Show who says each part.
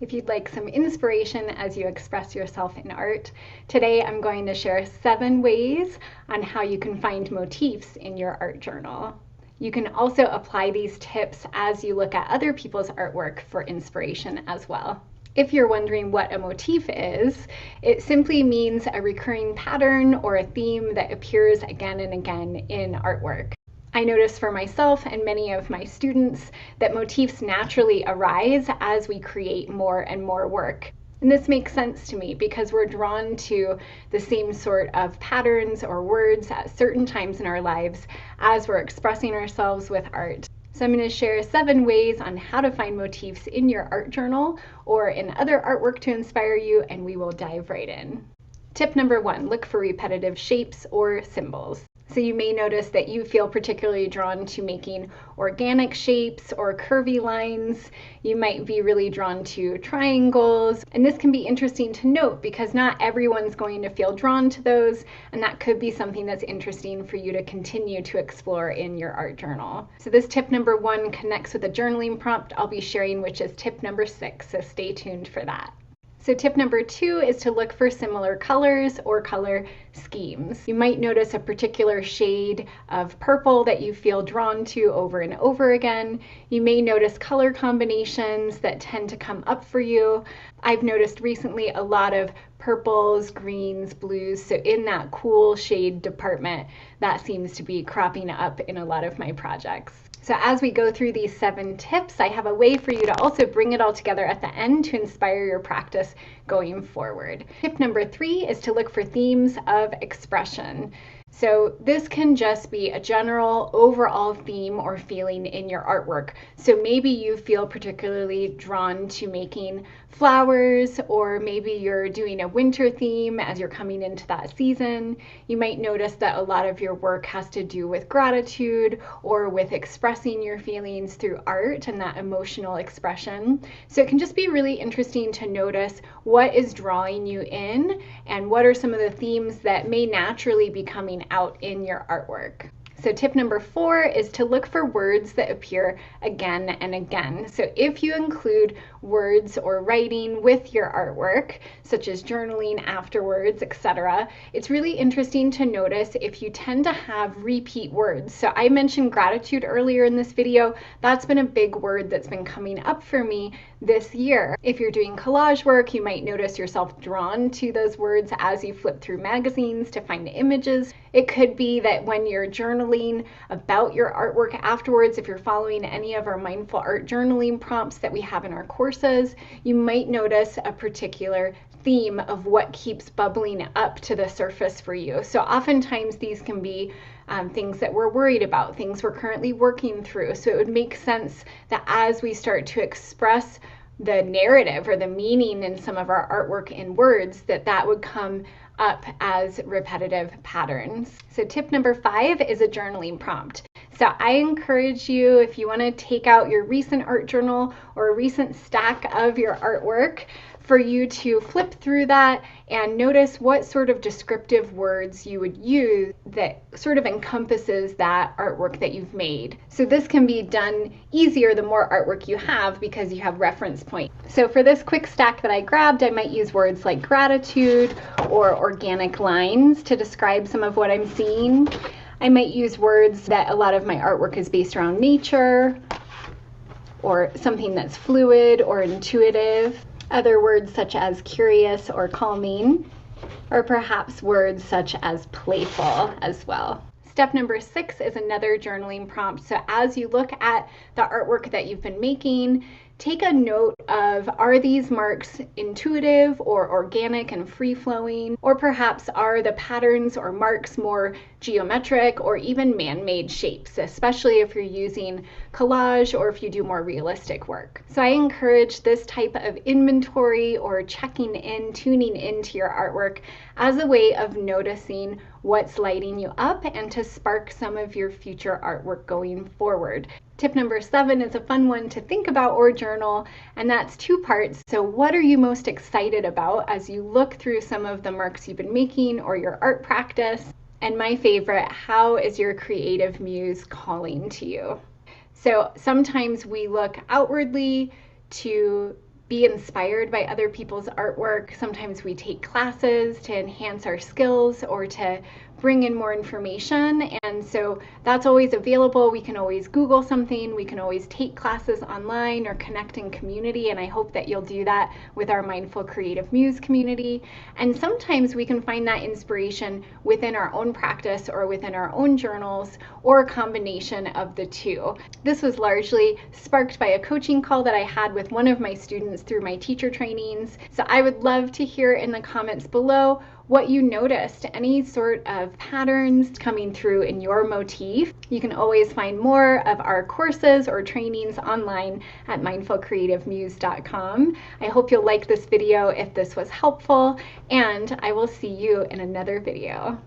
Speaker 1: If you'd like some inspiration as you express yourself in art, today I'm going to share 7 ways on how you can find motifs in your art journal. You can also apply these tips as you look at other people's artwork for inspiration as well. If you're wondering what a motif is, it simply means a recurring pattern or a theme that appears again and again in artwork. I notice for myself and many of my students that motifs naturally arise as we create more and more work. And this makes sense to me because we're drawn to the same sort of patterns or words at certain times in our lives as we're expressing ourselves with art. So I'm going to share 7 ways on how to find motifs in your art journal or in other artwork to inspire you, and we will dive right in. Tip number 1, look for repetitive shapes or symbols. So you may notice that you feel particularly drawn to making organic shapes or curvy lines. You might be really drawn to triangles. And this can be interesting to note because not everyone's going to feel drawn to those. And that could be something that's interesting for you to continue to explore in your art journal. So this tip number 1 connects with a journaling prompt I'll be sharing, which is tip number 6. So stay tuned for that. So tip number 2 is to look for similar colors or color schemes. You might notice a particular shade of purple that you feel drawn to over and over again. You may notice color combinations that tend to come up for you. I've noticed recently a lot of purples, greens, blues. So in that cool shade department, that seems to be cropping up in a lot of my projects. So as we go through these 7 tips, I have a way for you to also bring it all together at the end to inspire your practice going forward. Tip number 3 is to look for themes of expression. So this can just be a general overall theme or feeling in your artwork. So maybe you feel particularly drawn to making flowers, or maybe you're doing a winter theme as you're coming into that season. You might notice that a lot of your work has to do with gratitude or with expressing your feelings through art and that emotional expression. So it can just be really interesting to notice what is drawing you in and what are some of the themes that may naturally be coming out in your artwork. So tip number 4 is to look for words that appear again and again. So if you include words or writing with your artwork, such as journaling afterwards, etc., it's really interesting to notice if you tend to have repeat words. So I mentioned gratitude earlier in this video. That's been a big word that's been coming up for me this year. If you're doing collage work, you might notice yourself drawn to those words as you flip through magazines to find images. It could be that when you're journaling about your artwork afterwards, if you're following any of our mindful art journaling prompts that we have in our courses, you might notice a particular theme of what keeps bubbling up to the surface for you. So oftentimes these can be things that we're worried about, things we're currently working through. So it would make sense that as we start to express the narrative or the meaning in some of our artwork in words, that would come up as repetitive patterns. So tip number 5 is a journaling prompt. So I encourage you, if you want to take out your recent art journal or a recent stack of your artwork, for you to flip through that and notice what sort of descriptive words you would use that sort of encompasses that artwork that you've made. So this can be done easier the more artwork you have because you have reference points. So for this quick stack that I grabbed, I might use words like gratitude or organic lines to describe some of what I'm seeing. I might use words that a lot of my artwork is based around nature or something that's fluid or intuitive. Other words such as curious or calming, or perhaps words such as playful as well. Step number 6 is another journaling prompt. So as you look at the artwork that you've been making, take a note of, are these marks intuitive or organic and free-flowing? Or perhaps are the patterns or marks more geometric or even man-made shapes, especially if you're using collage or if you do more realistic work. So I encourage this type of inventory or checking in, tuning into your artwork as a way of noticing what's lighting you up and to spark some of your future artwork going forward. Tip number 7 is a fun one to think about or journal, and that's 2 parts. So what are you most excited about as you look through some of the marks you've been making or your art practice? And my favorite, how is your creative muse calling to you? So sometimes we look outwardly to be inspired by other people's artwork. Sometimes we take classes to enhance our skills or to bring in more information, and so that's always available. We can always Google something, we can always take classes online or connect in community, and I hope that you'll do that with our Mindful Creative Muse community. And sometimes we can find that inspiration within our own practice or within our own journals, or a combination of the two. This was largely sparked by a coaching call that I had with one of my students through my teacher trainings. So I would love to hear in the comments below what you noticed, any sort of patterns coming through in your motif. You can always find more of our courses or trainings online at mindfulcreativemuse.com. I hope you'll like this video if this was helpful, and I will see you in another video.